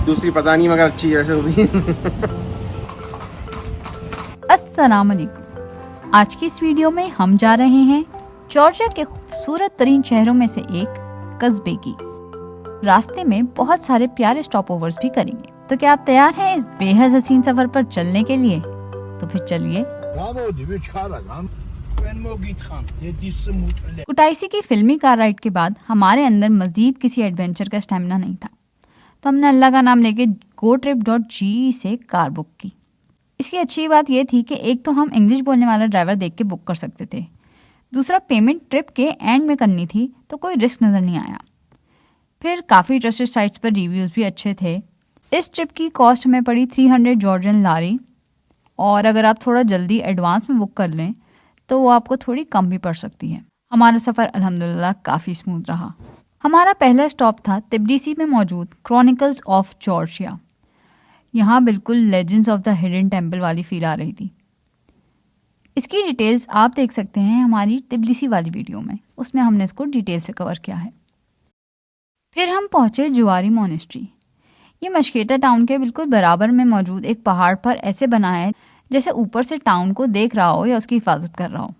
दूसरी पता नहीं मगर अच्छी जैसे होगी। अस्सलाम वालेकुम। आज की इस वीडियो में हम जा रहे हैं जॉर्जिया के खूबसूरत तरीन शहरों में से एक कस्बे की। रास्ते में बहुत सारे प्यारे स्टॉप ओवर्स भी करेंगे। तो क्या आप तैयार हैं इस बेहद हसीन सफर पर चलने के लिए? तो फिर चलिए। कुटाइसी की फिल्मी कार राइड के बाद हमारे अंदर मजीद किसी एडवेंचर का स्टैमिना नहीं था, तो हमने अल्लाह का नाम लेके GoTrip.ge से कार बुक की। इसकी अच्छी बात यह थी कि एक तो हम इंग्लिश बोलने वाला ड्राइवर देख के बुक कर सकते थे, दूसरा पेमेंट ट्रिप के एंड में करनी थी तो कोई रिस्क नज़र नहीं आया। फिर काफ़ी ट्रस्टेड साइट्स पर रिव्यूज़ भी अच्छे थे। इस ट्रिप की कॉस्ट हमें पड़ी 300 जॉर्जियन लारी, और अगर आप थोड़ा जल्दी एडवांस में बुक कर लें तो वो आपको थोड़ी कम भी पड़ सकती है। हमारा सफ़र अल्हम्दुलिल्लाह काफ़ी स्मूथ रहा। हमारा पहला स्टॉप था तिब्लिसी में मौजूद क्रॉनिकल्स ऑफ जॉर्जिया। यहाँ बिल्कुल legends of the hidden temple वाली फील आ रही थी। इसकी डिटेल्स आप देख सकते हैं हमारी तिब्लिसी वाली वीडियो में, उसमें हमने इसको डिटेल से कवर किया है। फिर हम पहुँचे जुवारी मोनेस्ट्री। ये मशकेटा टाउन के बिल्कुल बराबर में मौजूद एक पहाड़ पर ऐसे बना है जैसे ऊपर से टाउन को देख रहा हो या उसकी हिफाजत कर रहा हो।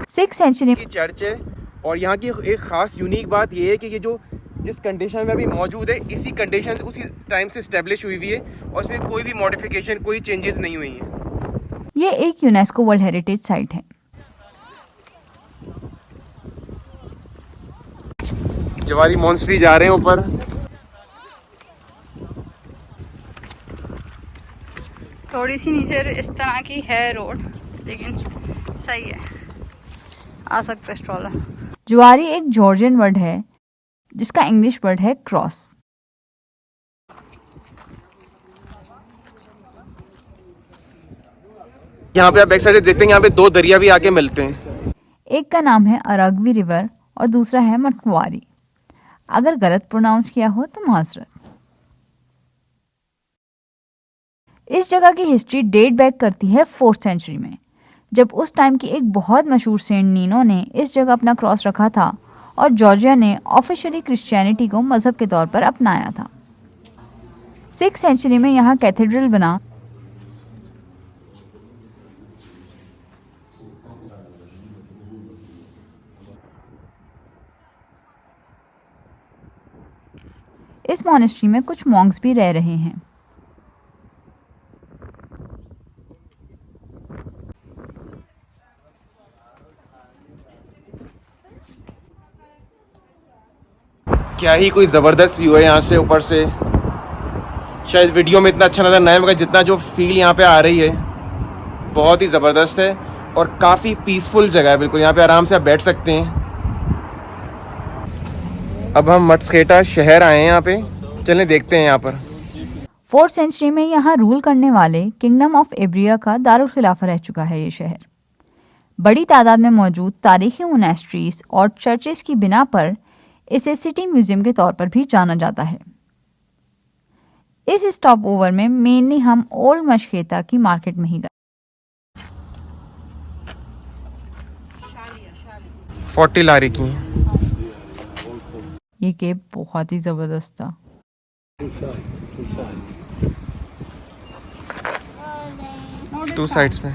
6th सेंचुरी की चर्च है और यहाँ की एक ख़ास यूनिक बात ये है कि ये जो जिस कंडीशन में अभी मौजूद है इसी कंडीशन से उसी टाइम से इस्टेब्लिश हुई हुई है और इसमें कोई भी मॉडिफिकेशन कोई चेंजेस नहीं हुई हैं। ये एक यूनेस्को वर्ल्ड हेरिटेज साइट है। जवारी मॉन्स्ट्री जा रहे हैं ऊपर। थोड़ी सी नीचे इस तरह की है रोड, लेकिन सही है, आ सकता है स्ट्रॉलर। जुआरी एक जॉर्जियन वर्ड है जिसका इंग्लिश वर्ड है क्रॉस। यहाँ पे आप बैक साइड देखते हैं, यहाँ पे दो दरिया भी आके मिलते हैं। एक का नाम है अरागवी रिवर और दूसरा है मटवारी। अगर गलत प्रोनाउंस किया हो तो माजरत। इस जगह की हिस्ट्री डेट बैक करती है 4th सेंचुरी में, जब उस टाइम की एक बहुत मशहूर सेंट नीनो ने इस जगह अपना क्रॉस रखा था और जॉर्जिया ने ऑफिशियली क्रिश्चियनिटी को मजहब के तौर पर अपनाया था। 6th सेंचुरी में यहाँ कैथेड्रल बना। इस मॉनेस्ट्री में कुछ मॉन्क्स भी रह रहे हैं। क्या ही कोई ज़बरदस्त व्यू है यहाँ से ऊपर से। शायद वीडियो में इतना अच्छा नज़र ना आए मगर जितना जो फील यहाँ पे आ रही है बहुत ही ज़बरदस्त है और काफ़ी पीसफुल जगह है। बिल्कुल यहाँ पे आराम से आप बैठ सकते हैं। अब हम मटस्केटा शहर आए हैं, यहाँ पे चलें देखते हैं यहाँ पर। 4th सेंचुरी में यहाँ रूल करने वाले किंगडम ऑफ एब्रिया का दारुल खिलाफा रह चुका है ये शहर। बड़ी तादाद में मौजूद तारीखी मोनेस्ट्रीज और चर्चेस की बिना पर इसे सिटी म्यूजियम के तौर पर भी जाना जाता है। इस स्टॉप ओवर में मेनली हम ओल्ड मशकेता की मार्केट में ही गए। 40 लारी की ये केप बहुत ही जबरदस्त था। टू साइड्स में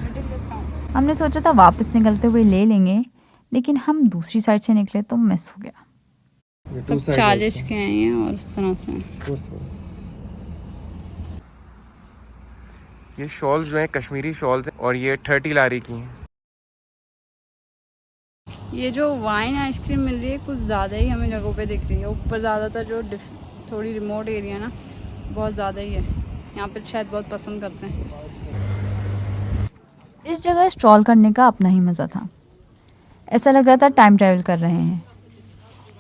हमने सोचा था वापस निकलते हुए ले लेंगे, लेकिन हम दूसरी साइड से निकले तो मिस हो गया। सब 40 के हैं और इस तरह से। ये शॉल्स जो हैं कश्मीरी शॉल्स हैं और ये 30 लारी की हैं। ये जो वाइन आइसक्रीम मिल रही है कुछ ज़्यादा ही हमें जगहों पे दिख रही है। ऊपर ज़्यादातर जो थोड़ी रिमोट एरिया ना बहुत ज़्यादा ही है, यहाँ पे शायद बहुत पसंद करते हैं। इस जगह स्ट्रॉल करने का अपना ही मज़ा था। ऐसा लग रहा था टाइम ट्रैवल कर रहे हैं।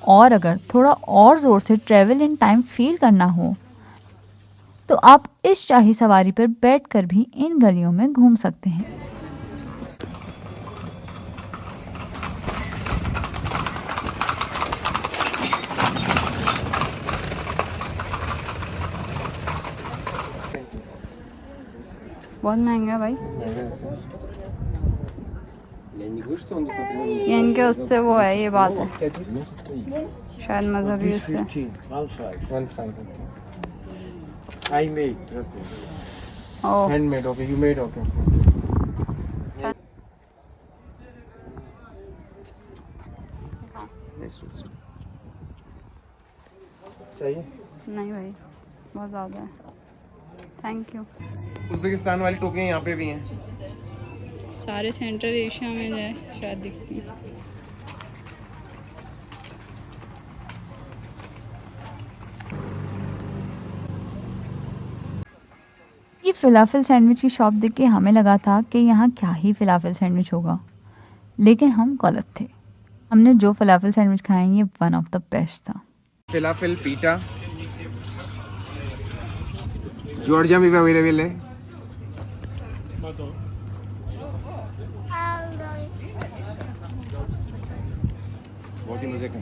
और अगर थोड़ा और ज़ोर से ट्रैवल इन टाइम फील करना हो तो आप इस शाही सवारी पर बैठकर भी इन गलियों में घूम सकते हैं। बहुत महंगा है भाई। ये इनके उससे वो है, ये बात है, शायद मजहबी उससे। 1.5 I made. Oh, handmade, okay, you made, okay. चाहिए? नहीं भाई, बहुत ज़्यादा है, थैंक यू। उज़्बेकिस्तान वाली टोपियाँ यहाँ पे भी हैं। सारे सेंट्रल एशिया में जाए शायद दिखती है। ये फिलाफिल सैंडविच की शॉप देख के हमें लगा था कि यहाँ क्या ही फिलाफिल सैंडविच होगा, लेकिन हम गलत थे। हमने जो फलाफल सैंडविच खाए ये वन ऑफ द बेस्ट था। फिलाफिल पीटा जॉर्जिया में भी अवेलेबल है। बहुत ही मजे का,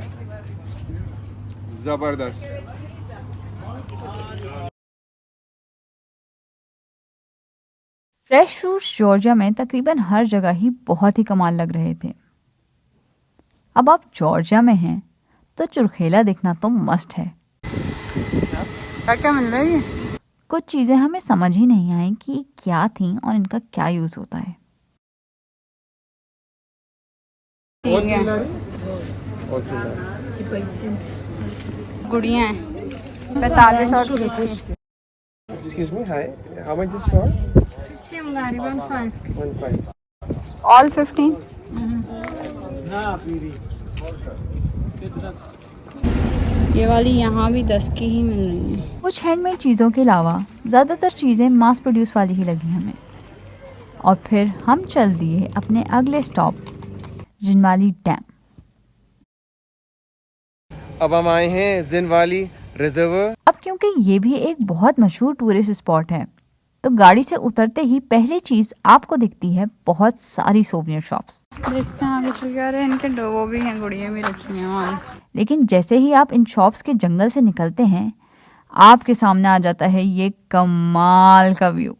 जबरदस्त। फ्रेश फ्रूट्स जॉर्जिया में तकरीबन हर जगह ही बहुत ही कमाल लग रहे थे। अब आप जॉर्जिया में हैं तो चुरखेला देखना तो मस्ट है। क्या क्या मिल रहा है? कुछ चीज़ें हमें समझ ही नहीं आई कि क्या थी और इनका क्या यूज़ होता है। गुड़ियाँ हैं 45 और 30 की। Excuse me, hi. How much this for? 1.5. All 15। ये वाली यहाँ भी 10 की ही मिल रही है। कुछ हैंडमेड चीज़ों के अलावा ज़्यादातर चीज़ें मास प्रोड्यूस वाली ही लगी हमें। और फिर हम चल दिए अपने अगले स्टॉप जिनवाली डैम। अब हम आए हैं जिनवाली रिजर्व। अब क्योंकि ये भी एक बहुत मशहूर टूरिस्ट स्पॉट है तो गाड़ी से उतरते ही पहली चीज आपको दिखती है बहुत सारी सोवेनियर शॉप्स। देखते हैं आगे चल के, अरे इनके वो भी हैं, गुड़ियाँ भी रखी हैं वहाँ। लेकिन जैसे ही आप इन शॉप्स के जंगल से निकलते हैं आपके सामने आ जाता है ये कमाल का व्यू।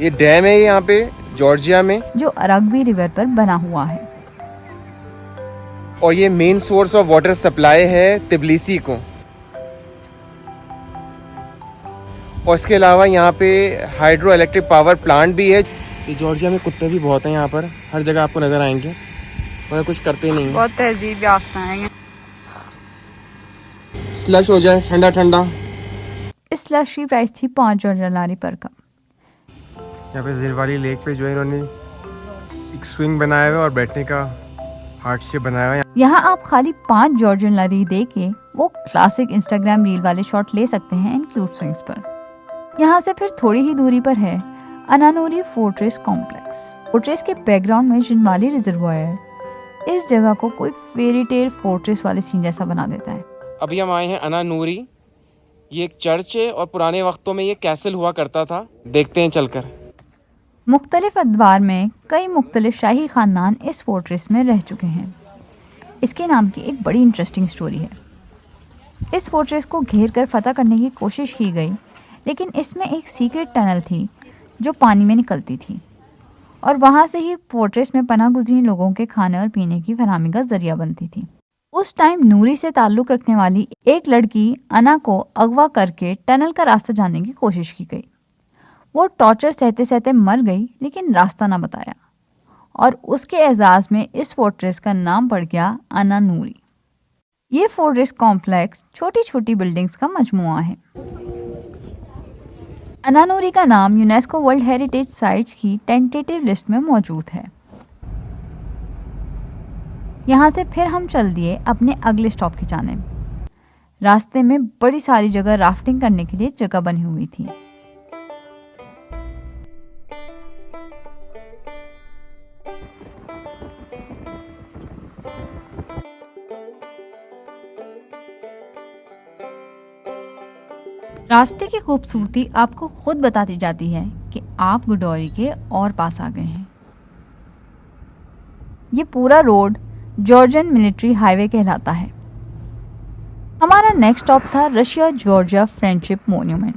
ये डैम है यहाँ पे जॉर्जिया में, जो अराग्वी रिवर पर बना हुआ है और ये main source of water supply है तिबलिसी को। और इसके अलावा यहाँ पे हाइड्रो इलेक्ट्रिक पावर प्लांट भी है। ये जॉर्जिया में कुत्ते भी बहुत हैं, यहाँ पर हर जगह आपको नजर आएंगे, मगर कुछ करते नहीं। बहुत तहजीब याफ्ता हैं। स्लश हो जाए ठंडा ठंडा। इस स्लश की प्राइस थी 5 जॉर्जियन लारी पर कप। यहाँ पे जिनवाली लेक पे जो है इन्होंने एक स्विंग बनाया हुआ है और बैठने का हार्ट शेप बनाया हुआ है। यहाँ आप खाली 5 जॉर्जियन लारी दे के वो क्लासिक इंस्टाग्राम रील वाले शॉट ले सकते हैं इन क्यूट स्विंग्स पर। यहाँ से फिर थोड़ी ही दूरी पर है अनानूरी फोर्ट्रेस कॉम्प्लेक्स। फोर्ट्रेस के बैकग्राउंड में जिनवाली रिजर्वायर इस जगह को कोई फेरी टेल फोर्ट्रेस वाले सीन जैसा बना देता है। अभी हम आए हैं अनानूरी। ये एक चर्च है और पुराने वक्तों में ये कैसल हुआ करता था। देखते हैं चलकर। मुख्तलिफ अदवार में कई मुख्तलिफ शाही ख़ानदान इस फोर्ट्रेस में रह चुके हैं। इसके नाम की एक बड़ी इंटरेस्टिंग स्टोरी है। इस फोर्ट्रेस को घेर कर फतह करने की कोशिश की गई, लेकिन इसमें एक सीक्रेट टनल थी जो पानी में निकलती थी और वहाँ से ही फोर्ट्रेस में पनाह गुज़ीर लोगों के खाने और पीने की फरहमी का जरिया बनती थी। उस टाइम नूरी से ताल्लुक़ रखने वाली एक लड़की अना को अगवा करके टनल का रास्ता जानने की कोशिश की गई। वो टॉर्चर सहते सहते मर गई, लेकिन रास्ता ना बताया और उसके एजाज़ में इस फोर्ट्रेस का नाम पड़ गया अनानूरी। ये फोर्ट्रेस कॉम्प्लेक्स छोटी छोटी बिल्डिंग्स का मजमुआ है। अनानूरी का नाम यूनेस्को वर्ल्ड हेरिटेज साइट्स की टेंटेटिव लिस्ट में मौजूद है। यहाँ से फिर हम चल दिए अपने अगले स्टॉप की जानिब। रास्ते में बड़ी सारी जगह राफ्टिंग करने के लिए जगह बनी हुई थी। रास्ते की खूबसूरती आपको खुद बताती जाती है कि आप गुडोरी के और पास आ गए हैं। ये पूरा रोड जॉर्जियन मिलिट्री हाईवे कहलाता है। हमारा हमारा नेक्स्ट स्टॉप था रशिया जॉर्जिया फ्रेंडशिप मॉन्यूमेंट,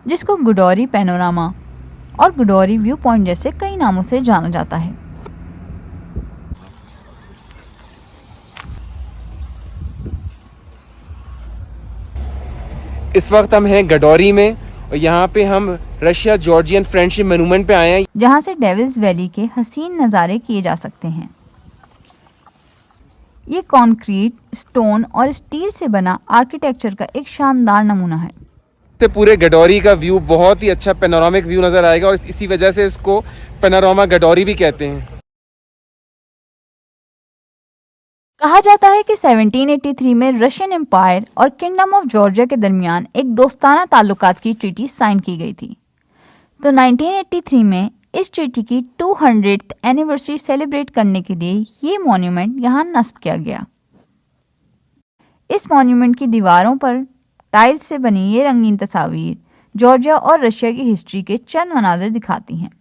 जिसको गुडोरी पैनोरामा और गुडोरी व्यू पॉइंट जैसे कई नामों से जाना जाता है। इस वक्त हम हैं गडोरी में और यहाँ पे हम रशिया जॉर्जियन फ्रेंडशिप मॉन्यूमेंट पे आए हैं। जहाँ से डेविल्स वैली के हसीन नज़ारे किए जा सकते हैं। ये कंक्रीट, स्टोन और स्टील से बना आर्किटेक्चर का एक शानदार नमूना है। से पूरे गडोरी का व्यू बहुत ही अच्छा पैनोरामिक व्यू नजर आएगा और इसी वजह से इसको पैनोरामा गडोरी भी कहते हैं। कहा जाता है कि 1783 में रशियन एम्पायर और किंगडम ऑफ जॉर्जिया के दरमियान एक दोस्ताना ताल्लुकात की ट्रीटी साइन की गई थी। तो 1983 में इस ट्रीटी की 200th एनिवर्सरी सेलिब्रेट करने के लिए ये मॉन्यूमेंट यहाँ नस्ब किया गया। इस मॉन्यूमेंट की दीवारों पर टाइल्स से बनी ये रंगीन तस्वीर जॉर्जिया और रशिया की हिस्ट्री के चंद मनाजिर दिखाती हैं।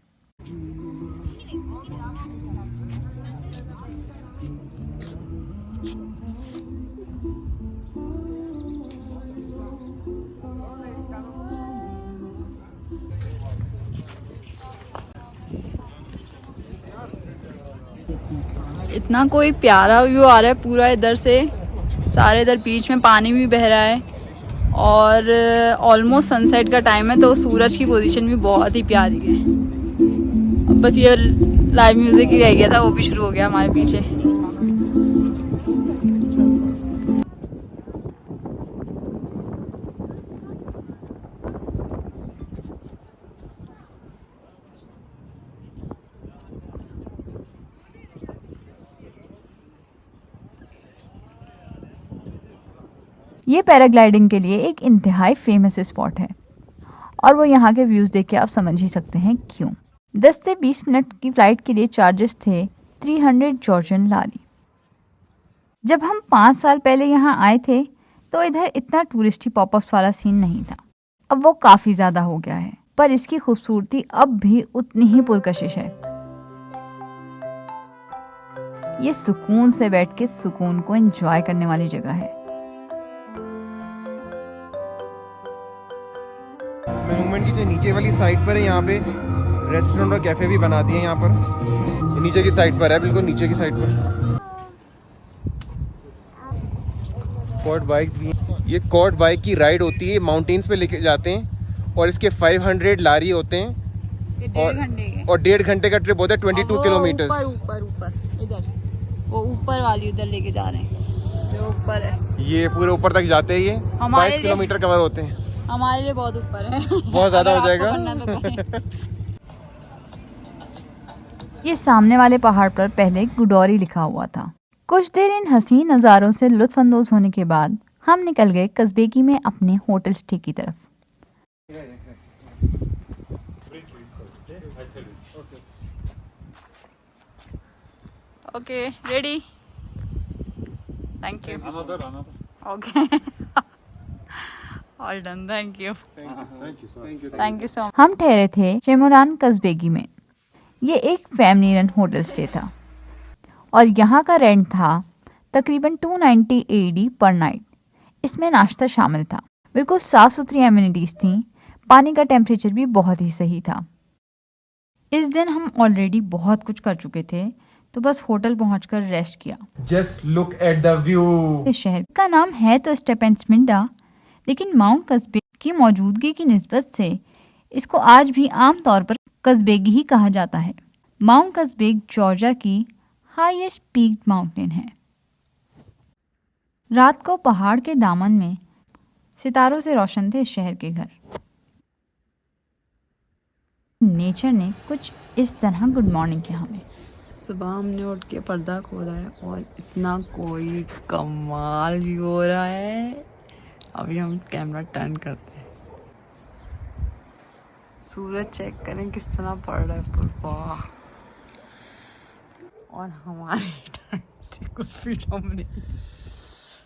इतना कोई प्यारा व्यू आ रहा है पूरा इधर से, सारे इधर बीच में पानी भी बह रहा है और ऑलमोस्ट सनसेट का टाइम है तो सूरज की पोजीशन भी बहुत ही प्यारी है। अब बस ये लाइव म्यूजिक ही रह गया था, वो भी शुरू हो गया हमारे पीछे। ये पैराग्लाइडिंग के लिए एक इंतहाई फेमस स्पॉट है और वो यहाँ के व्यूज़ देख के आप समझ ही सकते हैं क्यों। 10 से 20 मिनट की फ़्लाइट के लिए चार्जेस थे 300 जॉर्जियन लारी। जब हम 5 साल पहले यहाँ आए थे तो इधर इतना टूरिस्टी पॉपअप्स वाला सीन नहीं था। अब वो काफ़ी ज़्यादा हो गया है, पर इसकी खूबसूरती अब भी उतनी ही पुरकशिश है। ये सुकून से बैठ के सुकून को एंजॉय करने वाली जगह है। मॉन्यूमेंट की जो नीचे वाली साइड पर है, यहाँ पे रेस्टोरेंट और कैफे भी बना दिए हैं। यहाँ पर ये नीचे की साइड पर है, बिल्कुल नीचे की साइड पर क्वाड बाइक्स भी हैं। ये क्वाड बाइक की राइड होती है, माउंटेन्स पे लेके जाते हैं और इसके 500 लारी होते हैं और 1.5 घंटे का ट्रिप होता है 22 किलोमीटर। ऊपर इधर वो ऊपर वाली उधर लेके जा रहे हैं जो ऊपर है, ये पूरे ऊपर तक जाते हैं। ये 22 किलोमीटर कवर होते हैं। हमारे लिए बहुत ऊपर है, बहुत ज्यादा हो जाएगा। ये सामने वाले पहाड़ पर पहले गुडोरी लिखा हुआ था। कुछ देर इन हसीन नज़ारों से लुत्फानंदोज होने के बाद हम निकल गए कस्बेगी में अपने होटल स्टे की तरफ। Okay ready, thank you. Okay all done, thank you so much. हम ठहरे थे चेमोरान कस्बेगी में। ये एक फैमिली रन होटल स्टे था और यहाँ का रेंट था तकरीबन 290 AED पर नाइट। इसमें नाश्ता शामिल था, बिल्कुल साफ़ सुथरी एमिनिटीज़ थी, पानी का टेम्परेचर भी बहुत ही सही था। इस दिन हम ऑलरेडी बहुत कुछ कर चुके थे तो बस होटल पहुंचकर रेस्ट किया। Just look at the view. इस शहर का नाम है तो स्टेपेंसमिंडा, लेकिन माउंट कस्बे की मौजूदगी की निस्बत से इसको आज भी आम तौर पर कस्बेगी ही कहा जाता है। माउंट कस्बेग जॉर्जिया की हाईएस्ट पीक माउंटेन है। रात को पहाड़ के दामन में सितारों से रोशन थे इस शहर के घर। नेचर ने कुछ इस तरह गुड मॉर्निंग किया हमें। सुबह हमने उठ के पर्दा खोला है और इतना कोई कमाल व्यू हो रहा है। अभी हम कैमरा टर्न करते हैं, सूरज चेक करें किस तरह पड़ रहा है पूरा, और हमारी ठंड से कुल्फी जम रही है।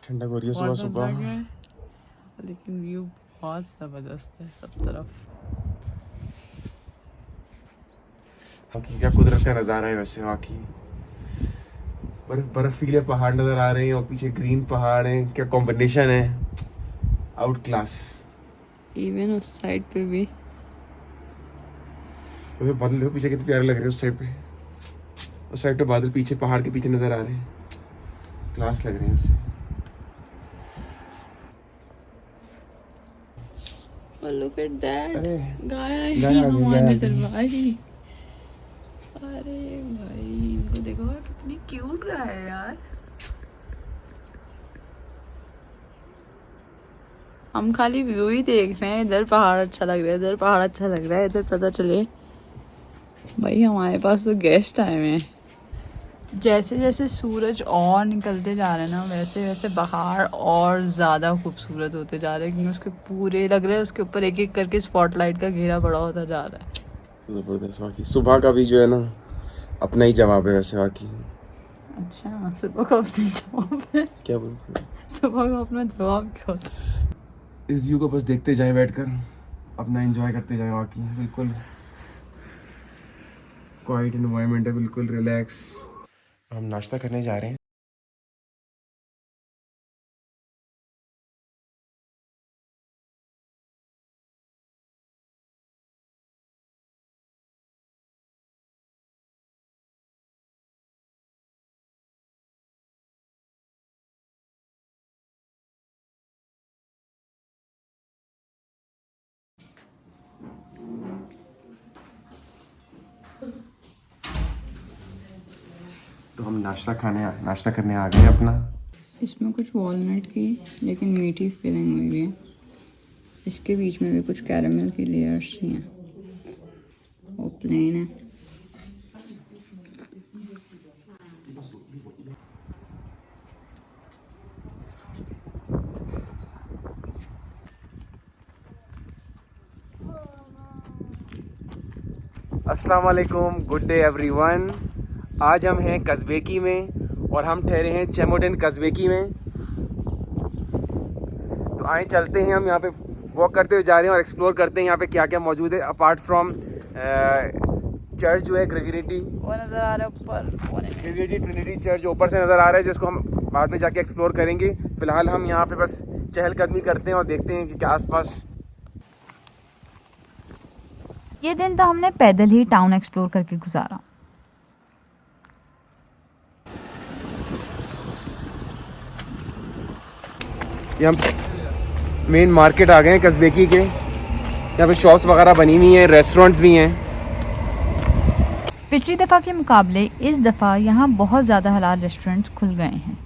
ठंडक हो रही है सुबह सुबह, लेकिन व्यू बहुत ज़बरदस्त है सब तरफ। बाकी क्या कुदरत का नज़ारा है वैसे। बाकी बर्फीले पहाड़ नज़र आ रहे हैं और पीछे ग्रीन पहाड़ हैं, क्या कॉम्बिनेशन है। Out class. इवन उस साइड पे भी बादल देखो पीछे कितने प्यारे लग रहे हैं उस साइड पे। उस साइड पे बादल पीछे पहाड़ के पीछे नजर आ रहे हैं, क्लास लग रहे हैं उससे। लुक एट दैट, अरे गाय गाय आ गई, हमारे गाय आ इधर गई। भाई। अरे भाई इनको देखो कितनी क्यूट गाय है यार। हम खाली व्यू ही देख रहे हैं, इधर पहाड़ अच्छा लग रहा है, इधर पहाड़ अच्छा लग रहा है, इधर पता चले भाई हमारे पास तो गेस्ट आए हुए हैं। जैसे जैसे सूरज और निकलते जा रहे हैं ना, वैसे वैसे पहाड़ और ज़्यादा खूबसूरत होते जा रहे हैं, क्योंकि उसके पूरे लग रहे हैं उसके ऊपर एक एक करके स्पॉटलाइट का घेरा बड़ा होता जा रहा है। जबरदस्त। वाकई सुबह का भी जो है ना अपना ही जवाब है वैसे वाकई। अच्छा सुबह का अपना जवाब है? क्या बोलते हैं? सुबह का अपना जवाब क्या होता है? इस व्यू को बस देखते जाएं बैठकर, अपना एंजॉय करते जाएं। वाकई बिल्कुल क्वाइट एनवायरनमेंट है, बिल्कुल रिलैक्स। हम नाश्ता करने जा रहे हैं। तो हम नाश्ता करने आ गए अपना। इसमें कुछ वॉलनट की लेकिन मीठी फीलिंग हुई है। इसके बीच में भी कुछ कैरामल की लेयर्स सी हैं, वो प्लेन है। अस्सलाम वालेकुम, गुड डे एवरीवन। आज हम हैं कज़बेकी में और हम ठहरे हैं चेमोडन कज़बेकी में। तो आए चलते हैं, हम यहाँ पे वॉक करते हुए जा रहे हैं और एक्सप्लोर करते हैं यहाँ पे क्या क्या मौजूद है। अपार्ट फ्रॉम चर्च जो है ग्रेगोरिटी, वो नज़र आ रहा है ऊपर कोने में। ग्रेगोरिटी ट्रिनिटी चर्च जो ऊपर से नज़र आ रहा है, जिसको हम बाद में जाके एक्सप्लोर करेंगे। फ़िलहाल हम यहाँ पे बस चहलकदमी करते हैं और देखते हैं कि क्या आसपास। ये दिन तो हमने पैदल ही टाउन एक्सप्लोर करके गुजारा। ये हम मेन मार्केट आ गए हैं कज़बेकी के। यहाँ पे शॉप्स वगैरह बनी हुई हैं, रेस्टोरेंट्स भी हैं। पिछली दफ़ा के मुकाबले इस दफ़ा यहाँ बहुत ज़्यादा हलाल रेस्टोरेंट्स खुल गए हैं।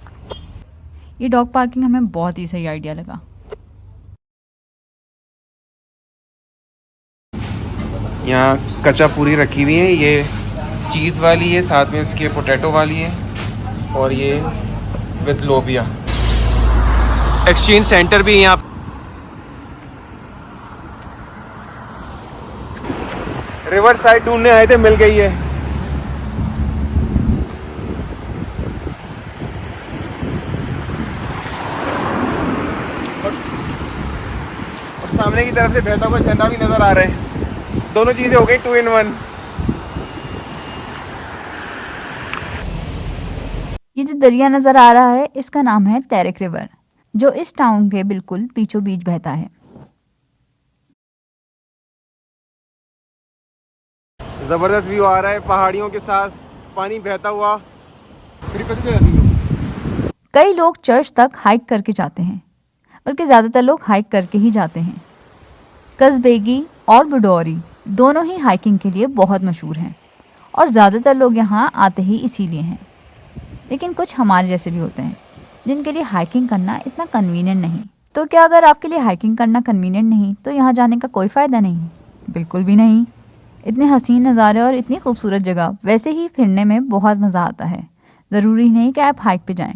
ये डॉग पार्किंग हमें बहुत ही सही आइडिया लगा। यहाँ कच्चा पूरी रखी हुई है, ये चीज़ वाली है, साथ में इसके पोटैटो वाली है, और ये विद लोबिया। एक्सचेंज सेंटर भी है यहाँ। रिवर साइड ढूंढने आए थे, मिल गई है। और सामने की तरफ से बहता हुआ झरना भी नजर आ रहा है। दोनों चीजें हो गई 2 in 1। ये जो दरिया नज़र आ रहा है इसका नाम है तैरिक रिवर, जो इस टाउन के बिल्कुल बीचों बीच बहता है। जबरदस्त व्यू आ रहा है पहाड़ियों के साथ, पानी बहता हुआ। फिर पता चल जाती है। कई लोग चर्च तक हाइक करके जाते हैं, बल्कि ज़्यादातर लोग हाइक करके ही जाते हैं। कज़बेगी और गुडोरी दोनों ही हाइकिंग के लिए बहुत मशहूर हैं और ज़्यादातर लोग यहाँ आते ही इसीलिए हैं। लेकिन कुछ हमारे जैसे भी होते हैं जिनके लिए हाइकिंग करना इतना कन्वीनियंट नहीं। तो क्या अगर आपके लिए हाइकिंग करना कन्वीनियंट नहीं तो यहाँ जाने का कोई फ़ायदा नहीं? बिल्कुल भी नहीं। इतने हसीन नज़ारे और इतनी खूबसूरत जगह वैसे ही फिरने में बहुत मज़ा आता है। ज़रूरी नहीं कि आप हाइक पे जाएं।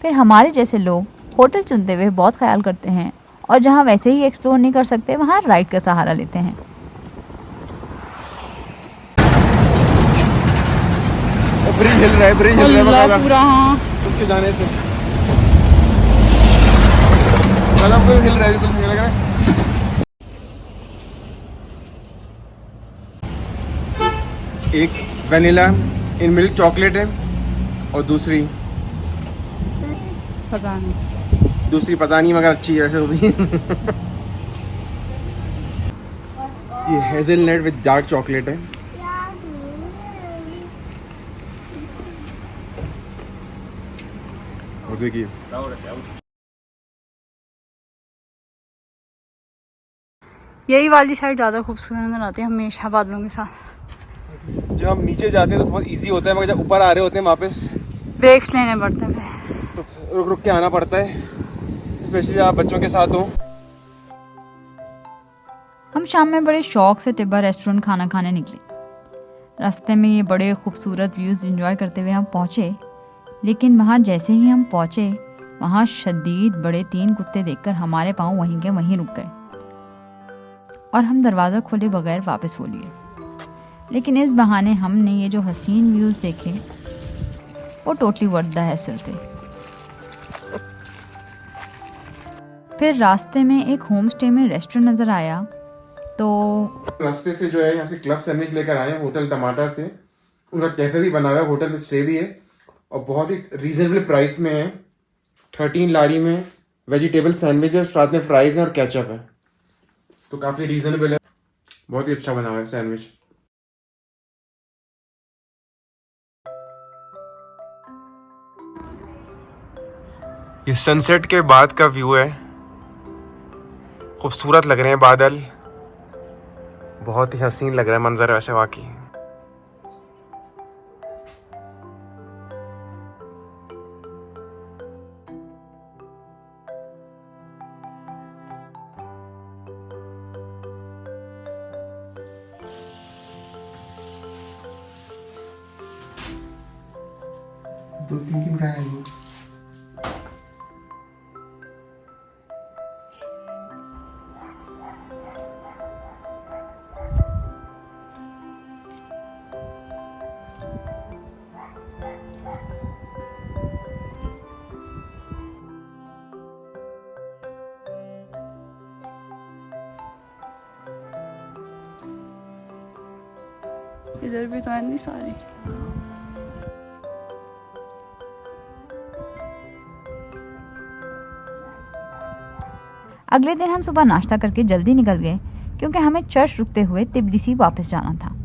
फिर हमारे जैसे लोग होटल चुनते हुए बहुत ख्याल करते हैं और जहाँ वैसे ही एक्सप्लोर नहीं कर सकते वहाँ राइड का सहारा लेते हैं। ब्रिज हिल रहा है, ब्रिज हिल रहा है अल्लाह बकायदा पूरा। हाँ उसके जाने से। मतलब कोई हिल रहा है, बिल्कुल मुझे लग रहा है। एक वनीला इन मिल्क चॉकलेट है और दूसरी पता नहीं। दूसरी पता नहीं मगर अच्छी है वैसे वो भी। ये हेज़लनट विद डार्क चॉकलेट है। और देखिए यही वाली साइड ज़्यादा खूबसूरत नजर आती है हमेशा बादलों के साथ। जब हम नीचे जाते हैं तो बहुत इजी होता है, मगर जब ऊपर आ रहे होते हैं वापस ब्रेक्स लेने पड़ते हैं फिर। तो रुक रुक के आना पड़ता है, स्पेशली आप बच्चों के साथ हो। हम शाम में बड़े शौक से टिब्बा रेस्टोरेंट खाना खाने निकले। रास्ते में ये बड़े खूबसूरत व्यूज़ एंजॉय करते हुए हम पहुँचे, लेकिन वहाँ जैसे ही हम पहुँचे वहाँ शदीद बड़े 3 कुत्ते देखकर हमारे पाँव वहीं के वहीं रुक गए और हम दरवाज़ा खोले बगैर वापस हो लिए। लेकिन इस बहाने हमने ये जो हसीन व्यूज़ देखे वो टोटली वर्थ द हैसल थे। फिर रास्ते में एक होम स्टे में रेस्टोरेंट नज़र आया तो रास्ते से जो है यहाँ से क्लब सैंडविच लेकर आए हैं होटल टमाटर से। उनका कैफे भी बना हुआ है, होटल में स्टे भी है और बहुत ही रीजनेबल प्राइस में है। 13 लारी में वेजिटेबल सैंडविच है, साथ में फ्राइज है और केचप है, तो काफ़ी रीजनेबल है। बहुत ही अच्छा बना हुआ है सैंडविच। ये सनसेट के बाद का व्यू है, खूबसूरत लग रहे हैं बादल, बहुत ही हसीन लग रहा है मंजर वैसे वाकई। दो तीन का है ये। इधर भी तो है नहीं सारी। अगले दिन हम सुबह नाश्ता करके जल्दी निकल गए क्योंकि हमें चर्च रुकते हुए तिब्लिसी वापस जाना था।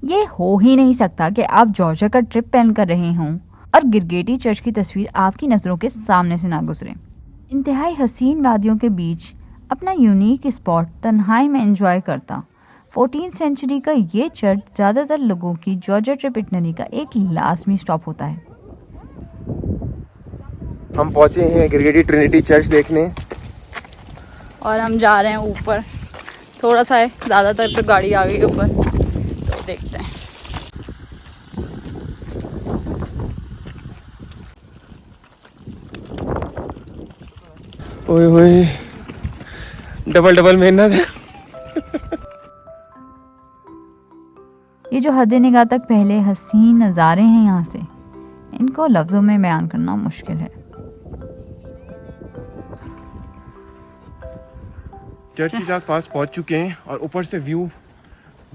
ये हो ही नहीं सकता कि आप जॉर्जिया का ट्रिप प्लान कर रहे हों और गिरगेटी चर्च की तस्वीर आपकी नज़रों के सामने से ना गुजरे। इंतहाई हसीन वादियों के बीच अपना यूनिक स्पॉट तन्हाई में एंजॉय करता 14th सेंचुरी का ये चर्च ज़्यादातर लोगों की जॉर्जिया ट्रिप इटनरी का एक लाजमी स्टॉप होता है। हम पहुंचे हैं गिरगेटी ट्रिनिटी चर्च देखने और हम जा रहे हैं ऊपर, थोड़ा सा है, ज़्यादातर तो गाड़ी आ गई ऊपर, तो देखते हैं। ओए ओए डबल मेहनत। ये जो हद निगाह तक पहले हसीन नज़ारे हैं यहाँ से, इनको लफ्ज़ों में बयान करना मुश्किल है। चर्च के साथ पास पहुंच चुके हैं और ऊपर से व्यू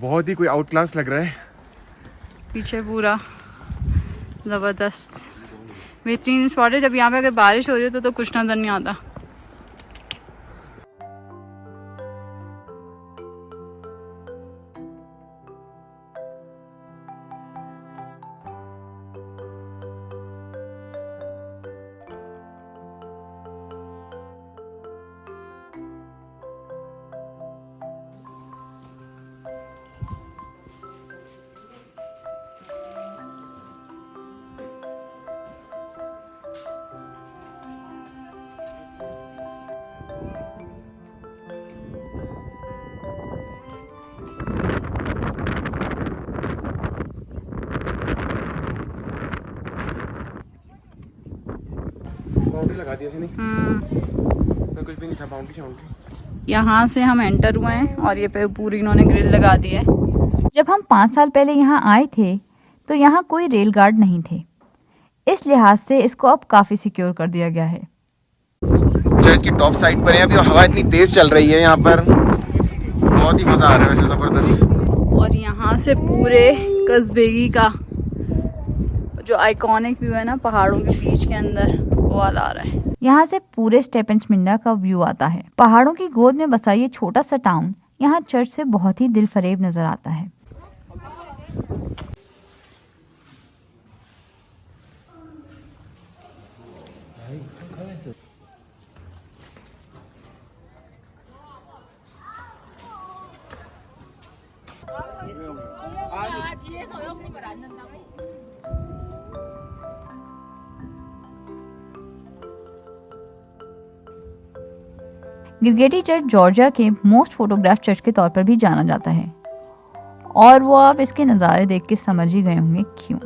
बहुत ही कोई आउट क्लास लग रहा है। पीछे पूरा ज़बरदस्त बेहतरीन स्पॉट है। जब यहाँ पे अगर बारिश हो रही हो तो कुछ नज़र नहीं आता। बाउंड्री लगा दी ऐसे नहीं, मैं कुछ भी नहीं था। बाउंड्री यहाँ से हम एंटर हुए हैं और ये पे पूरी इन्होंने ग्रिल लगा दी है। जब हम 5 साल पहले यहाँ आए थे तो यहाँ कोई रेल गार्ड नहीं थे, इस लिहाज से इसको अब काफ़ी सिक्योर कर दिया गया है। चर्च की टॉप साइड पर है अभी, हवा इतनी तेज चल रही है यहाँ पर, बहुत ही मज़ा आ रहा है वैसे, ज़बरदस्त। और यहाँ से पूरे कस्बेगी का जो आइकॉनिक व्यू है ना पहाड़ों के बीच के अंदर, वो वाला आ रहा है। यहाँ से पूरे स्टेपन्समिंडा का व्यू आता है। पहाड़ों की गोद में बसा ये छोटा सा टाउन यहाँ चर्च से बहुत ही दिलफरेब नजर आता है। गिरगेटी चर्च जॉर्जिया के मोस्ट फोटोग्राफ चर्च के तौर पर भी जाना जाता है, और वो आप इसके नज़ारे देख के समझ ही गए होंगे क्यों।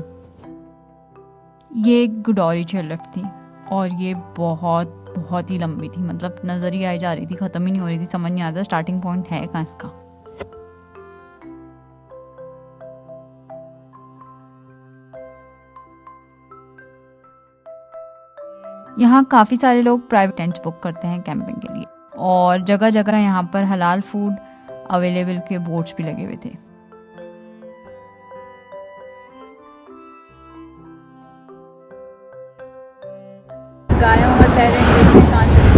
ये एक गुडौरी चेयरलिफ्ट थी और ये बहुत ही लंबी थी, मतलब नज़र ही आई जा रही थी, ख़त्म ही नहीं हो रही थी, समझ नहीं आता स्टार्टिंग पॉइंट है कहाँ इसका। यहाँ काफ़ी सारे लोग प्राइवेट टेंट्स बुक करते हैं कैंपिंग के लिए, और जगह जगह यहाँ पर हलाल फूड अवेलेबल के बोर्ड्स भी लगे हुए थे। गायों का टैलेंट देखने कहाँ चले।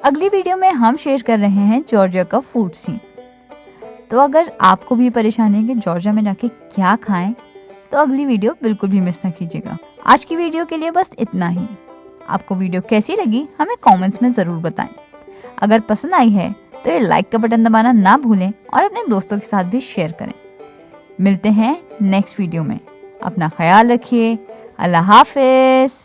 अगली वीडियो में हम शेयर कर रहे हैं जॉर्जिया का फूड सीन। तो अगर आपको भी परेशानी है कि जॉर्जिया में जाके क्या खाएं, तो अगली वीडियो बिल्कुल भी मिस ना कीजिएगा। आज की वीडियो के लिए बस इतना ही। आपको वीडियो कैसी लगी हमें कमेंट्स में ज़रूर बताएं। अगर पसंद आई है तो ये लाइक का बटन दबाना ना भूलें और अपने दोस्तों के साथ भी शेयर करें। मिलते हैं नेक्स्ट वीडियो में। अपना ख्याल रखिए। अल्लाह हाफिज़।